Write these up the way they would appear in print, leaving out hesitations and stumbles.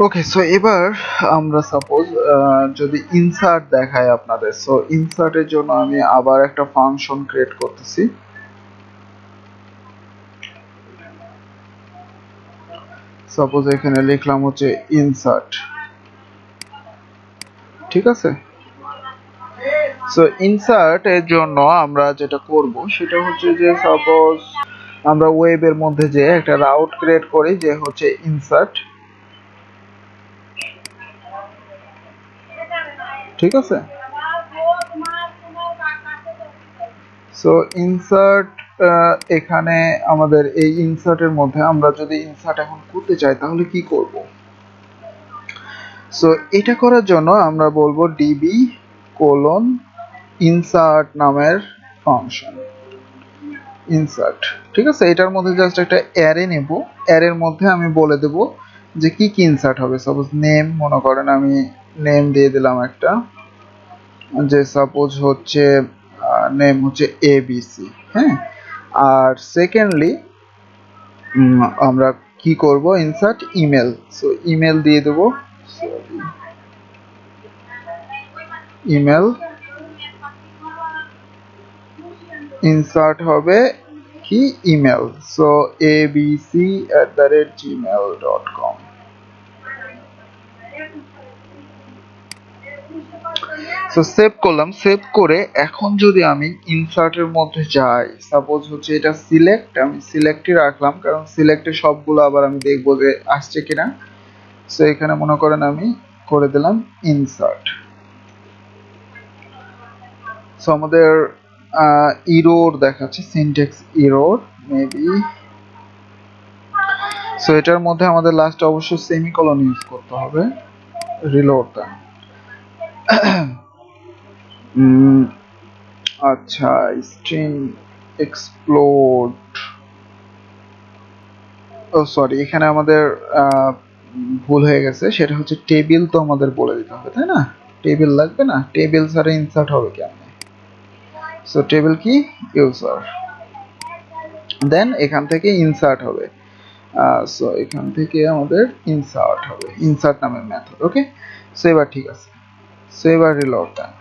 ওকে, so এবার আমরা suppose যদি ইনসার্ট দেখাই আপনাদের, সো ইনসার্টের জন্য আমি আবার একটা ফাংশন ক্রিয়েট করতেছি। সাপোজ এখানে লিখলাম হচ্ছে ইনসার্ট, ঠিক আছে। সো ইনসার্ট এর জন্য আমরা যেটা করব সেটা হচ্ছে যে সাপোজ আমরা ওয়েবের মধ্যে যে একটা রাউট ক্রিয়েট করি যে হচ্ছে ইনসার্ট, ঠিক আছে। সো ইনসার্ট এখানে আমাদের এই ইনসার্টের মধ্যে আমরা যদি ইনসার্ট এখন করতে চাই তাহলে কি করব। সো এটা করার জন্য আমরা বলবো ডিবি ইনসার্ট নামের ফাংশন ইনসার্ট, ঠিক আছে। এটার মধ্যে জাস্ট একটা অ্যারে নেব, অ্যারের মধ্যে আমি বলে দেব যে কি কি ইনসার্ট হবে। সাপোজ নেম, মনে করেন আমি নেম দিয়ে দিলাম একটা, যে সাপোজ হচ্ছে নেম হচ্ছে এবিসি, হ্যাঁ। আর সেকেন্ডলি আমরা কি করব, ইনসার্ট ইমেল। সো ইমেল দিয়ে দেব, ইমেল ইনসার্ট হবে কি email, so abc@gmail.com। So save করলাম। সেভ করে এখন যদি আমি ইনসার্টের মধ্যে যাই, সাপোজ হচ্ছে এটা সিলেক্ট, আমি সিলেক্টই রাখলাম কারণ সিলেক্টে সবগুলো আবার আমি দেখবো যে আসছে কিনা। সো এখানে মনে করেন আমি করে দিলাম ইনসার্ট। সো আমাদের ইরোর দেখাচ্ছে, সিনট্যাক্স ইরোর মেবি। সো এটার মধ্যে আমাদের লাস্ট অবশ্যই সেমিকোলন ইউজ করতে হবে, রিলোড দেন। আচ্ছা, স্ট্রিং এক্সপ্লোড, ও সরি, এখানে আমাদের ভুল হয়ে গেছে, সেটা হচ্ছে টেবিল তো আমাদের বলে দিতে হবে, তাই না? টেবিল লাগবে না, টেবিল ছাড়া ইনসার্ট হবে কেমনে? সো টেবিল কি ইউজার, দেন এখান থেকে ইনসার্ট হবে। সো এখান থেকে আমাদের ইনসার্ট হবে, ইনসার্ট নামের মেথড। ওকে, সো এবার ঠিক আছে। সো এবার রিলোড দেন।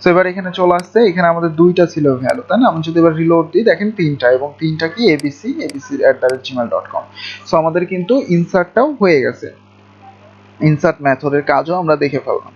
সো এবার এখানে চলে আসছে, এখানে আমাদের দুইটা ছিল ভ্যালু, তাই না? আমি যদি এবার রিলোড দিই, দেখেন তিনটা, এবং তিনটা কি abc@gmail.com। সো আমাদের কিন্তু ইনসার্টটাও হয়ে গেছে, ইনসার্ট মেথডের কাজও আমরা দেখে ফেললাম।